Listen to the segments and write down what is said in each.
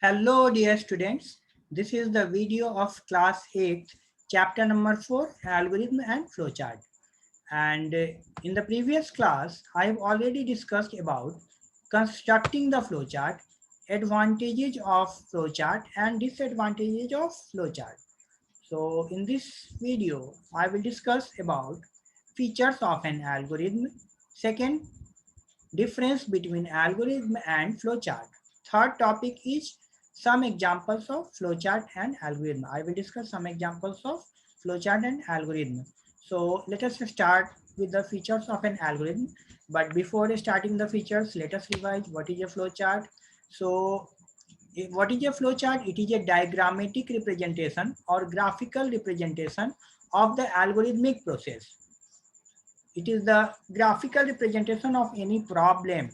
Hello dear students, this is the video of class 8, chapter number 4, algorithm and flowchart. And in the previous class, I have already discussed about constructing the flowchart, advantages of flowchart and disadvantages of flowchart. So in this video, I will discuss about features of an algorithm. Second, difference between algorithm and flowchart. Third topic is some examples of flowchart and algorithm. I will discuss some examples of flowchart and algorithm. So let us start with the features of an algorithm. But before starting the features, let us revise what is a flowchart. So what is a flowchart? It is a diagrammatic representation or graphical representation of the algorithmic process. It is the graphical representation of any problem.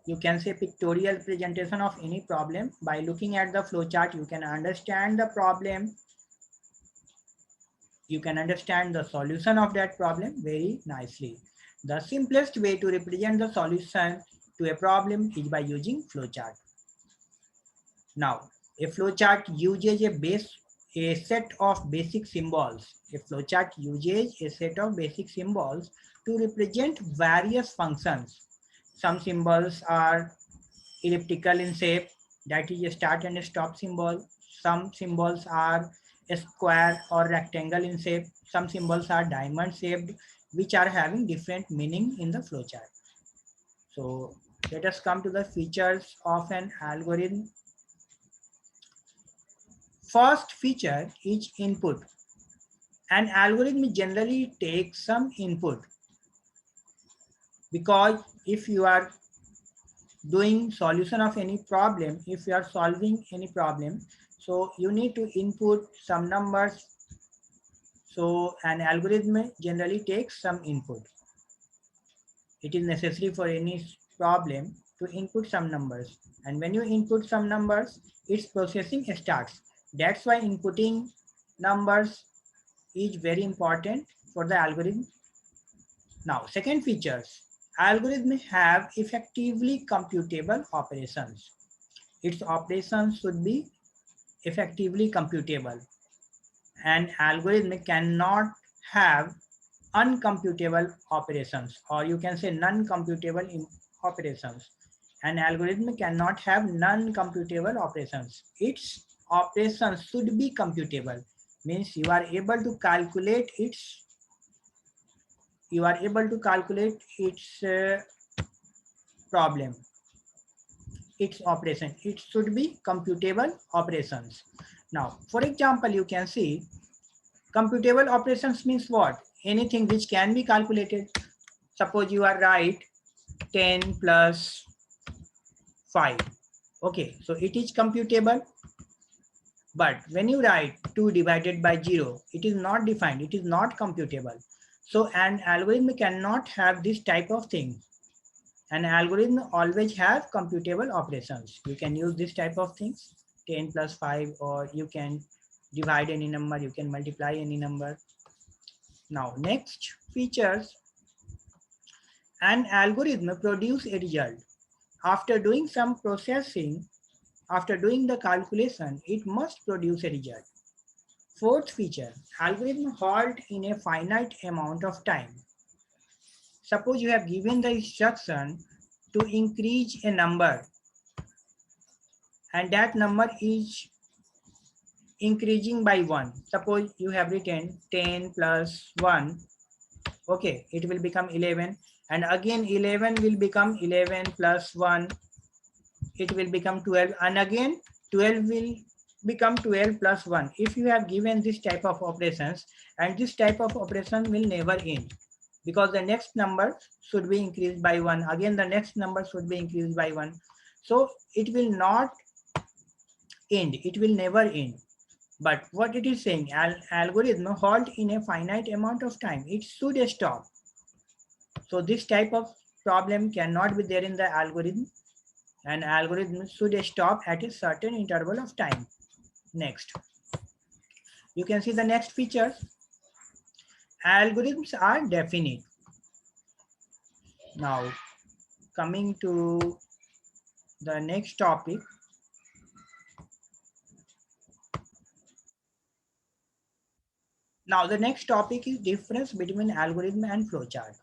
You can say pictorial presentation of any problem. By looking at the flowchart, you can understand the problem. You can understand the solution of that problem very nicely. The simplest way to represent the solution to a problem is by using flowchart. Now, a flowchart uses a set of basic symbols. A flowchart uses a set of basic symbols to represent various functions. Some symbols are elliptical in shape, that is a start and a stop symbol. Some symbols are a square or rectangle in shape. Some symbols are diamond shaped, which are having different meaning in the flowchart. So let us come to the features of an algorithm. First feature is input. An algorithm generally takes some input, because if you are doing solution of any problem, if you are solving any problem, so you need to input some numbers. So an algorithm generally takes some input. It is necessary for any problem to input some numbers, and when you input some numbers, its processing starts. That's why inputting numbers is very important for the algorithm. Now, second features, algorithms have effectively computable operations. Its operations should be effectively computable. An algorithm cannot have uncomputable operations, or you can say non-computable operations. An algorithm cannot have non-computable operations. Its operations should be computable, means you are able to calculate its problem, its operation. It should be computable operations. Now, for example, you can see computable operations means what? Anything which can be calculated. Suppose you are right 10 plus 5. Okay, so it is computable. But when you write 2 divided by 0, it is not defined, it is not computable. So an algorithm cannot have this type of thing. An algorithm always has computable operations. You can use this type of things, 10 plus 5, or you can divide any number, you can multiply any number. Now, next features, an algorithm produce a result. After doing some processing, after doing the calculation, it must produce a result. Fourth feature, algorithm halt in a finite amount of time. Suppose you have given the instruction to increase a number, and that number is increasing by 1. Suppose you have written 10 plus 1, okay, it will become 11, and again 11 will become 11 plus 1, it will become 12, and again 12 will become 12 plus 1. If you have given this type of operations, and this type of operation will never end, because the next number should be increased by 1, again the next number should be increased by 1. So it will not end, it will never end. But what it is saying, algorithm halt in a finite amount of time, it should stop. So this type of problem cannot be there in the algorithm. An algorithm should stop at a certain interval of time. Next, you can see the next features. Algorithms are definite. Now, coming to the next topic. Now the next topic is difference between algorithm and flowchart.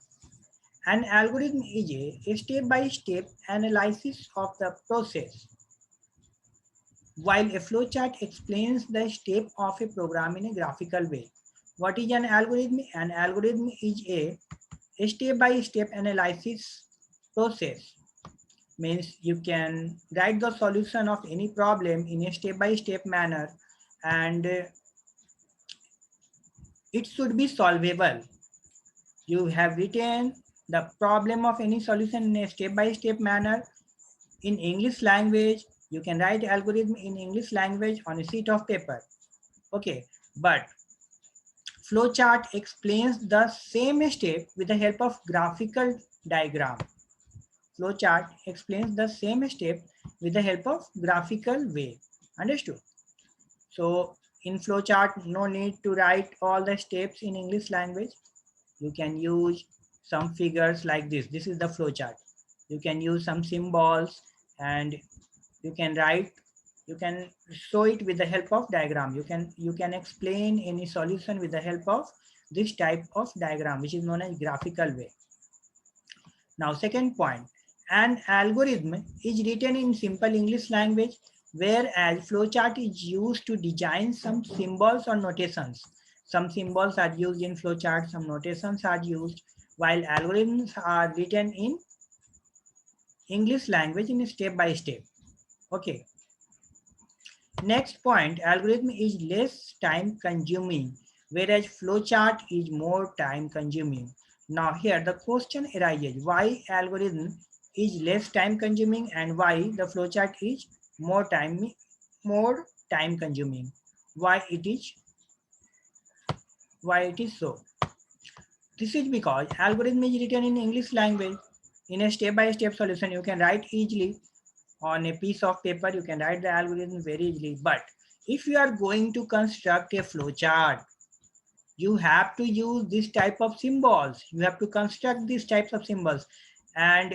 An algorithm is a step-by-step analysis of the process, while a flowchart explains the step of a program in a graphical way. What is an algorithm? An algorithm is a step-by-step analysis process. Means you can write the solution of any problem in a step-by-step manner, and it should be solvable. You have written the problem of any solution in a step-by-step manner in English language. You can write algorithm in English language on a sheet of paper. Okay, but flowchart explains the same step with the help of graphical diagram. Flowchart explains the same step with the help of graphical way. Understood? So in flowchart, no need to write all the steps in English language. You can use some figures like this. This is the flowchart. You can use some symbols, and you can write, you can show it with the help of diagram. You can explain any solution with the help of this type of diagram, which is known as graphical way. Now second point, an algorithm is written in simple English language, whereas flowchart is used to design some symbols or notations. Some symbols are used in flowchart, some notations are used, while algorithms are written in English language in step by step. Okay. Next point, algorithm is less time consuming, whereas flowchart is more time consuming. Now here the question arises, why algorithm is less time consuming and why the flowchart is more time consuming? Why it is so? This is because algorithm is written in English language. In a step-by-step solution, you can write easily on a piece of paper. You can write the algorithm very easily. But if you are going to construct a flowchart, you have to use this type of symbols. You have to construct these types of symbols, and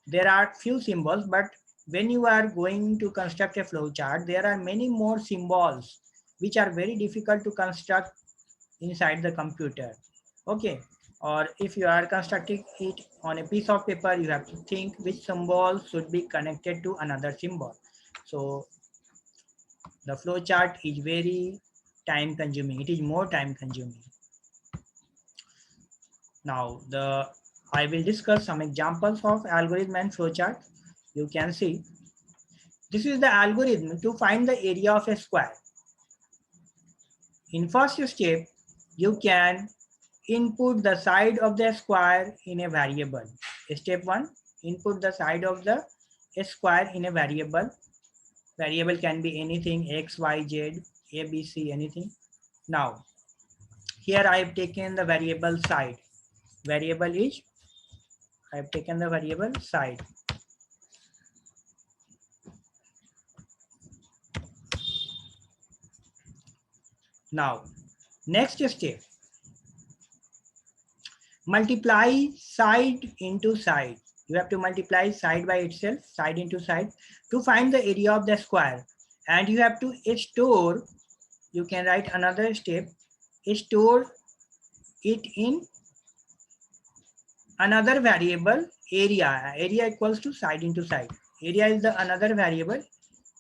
there are few symbols. But when you are going to construct a flowchart, there are many more symbols which are very difficult to construct inside the computer. Okay, or if you are constructing it on a piece of paper, you have to think which symbol should be connected to another symbol. So the flowchart is very time consuming. It is more time consuming. Now I will discuss some examples of algorithm and flowchart. You can see this is the algorithm to find the area of a square. In first step, you can input the side of the square in a variable. Step 1, input the side of the square in a variable. Variable can be anything, x, y, z, a, b, c, anything. Now, here I have taken the variable side. Variable is, I have taken the variable side. Now, next step, multiply side into side. You have to multiply side by itself, side into side, to find the area of the square. And you have to store, you can write another step, store it in another variable, area. Area equals to side into side. Area is the another variable.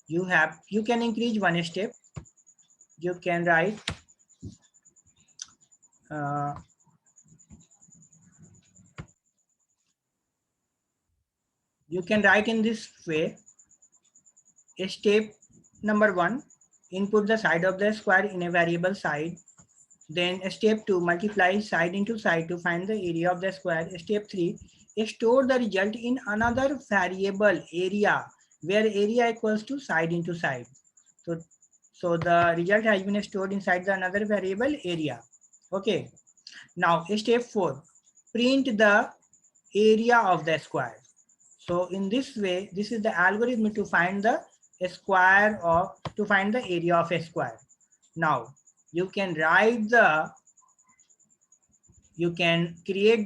You can increase one step. You can write in this way. Step number 1, input the side of the square in a variable side. Then step 2, multiply side into side to find the area of the square. Step 3, store the result in another variable, area, where area equals to side into side. So the result has been stored inside the another variable, area. Okay. Now step 4, print the area of the square. So in this way, this is the algorithm to find the area of a square. Now you can create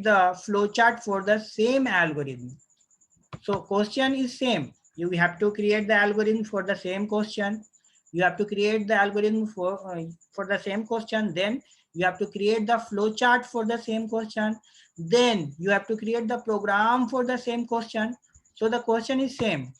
the flowchart for the same algorithm. So question is same. You have to create the algorithm for the same question. You have to create the algorithm for the same question. Then you have to create the flow chart for the same question. Then you have to create the program for the same question. So the question is same.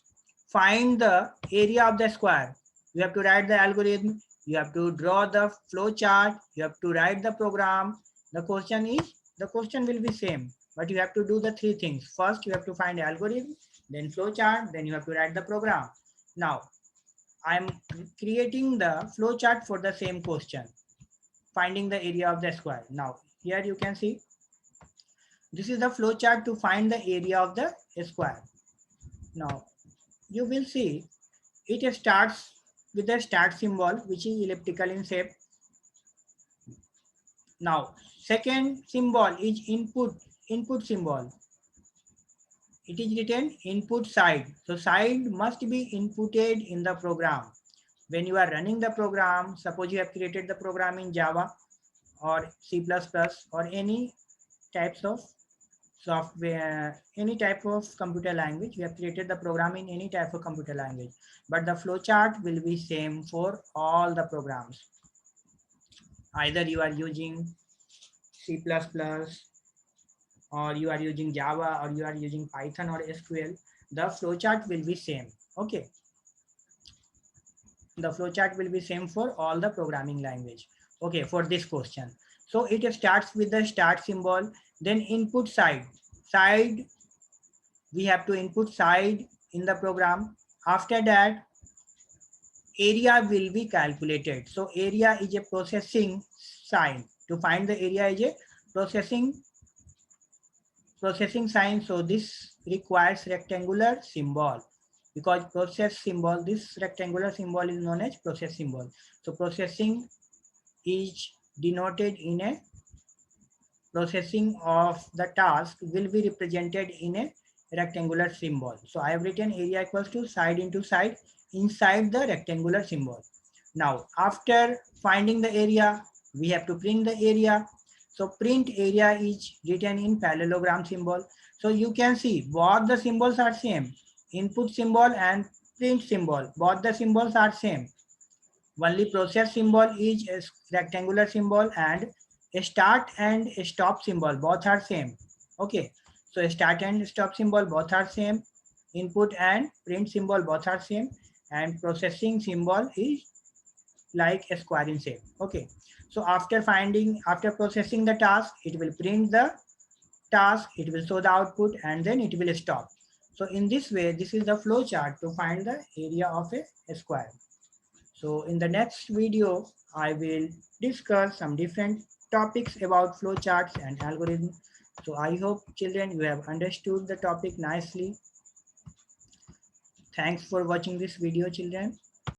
Find the area of the square. You have to write the algorithm. You have to draw the flow chart. You have to write the program. The question will be same, but you have to do the three things. First, you have to find the algorithm, then flow chart, then you have to write the program. Now, I'm creating the flow chart for the same question, finding the area of the square. Now, here you can see, this is the flow chart to find the area of the square. Now, you will see it starts with the start symbol, which is elliptical in shape. Now, second symbol is input symbol. It is written input side. So side must be inputted in the program. When you are running the program, suppose you have created the program in Java or C++ or any types of software, any type of computer language, you have created the program in any type of computer language, but the flowchart will be same for all the programs. Either you are using C++ or you are using Java or you are using Python or SQL, the flowchart will be same. Okay. The flowchart will be same for all the programming language. Okay, for this question. So it starts with the start symbol, then input side. Side, we have to input side in the program. After that, area will be calculated. So area is a processing sign. To find the area is a processing sign. So this requires rectangular symbol, because process symbol, this rectangular symbol is known as process symbol. So processing is denoted in a processing of the task will be represented in a rectangular symbol. So I have written area equals to side into side inside the rectangular symbol. Now, after finding the area, we have to print the area. So print area is written in parallelogram symbol. So you can see both the symbols are same. Input symbol and print symbol, both the symbols are same. Only process symbol is a rectangular symbol, and a start and a stop symbol both are same. Okay, so start and stop symbol both are same. Input and print symbol both are same, and processing symbol is like a square in shape. Okay, so after processing the task, it will print the task, it will show the output, and then it will stop. So in this way, this is the flow chart to find the area of a square. So in the next video, I will discuss some different topics about flowcharts and algorithms. So I hope children, you have understood the topic nicely. Thanks for watching this video, children.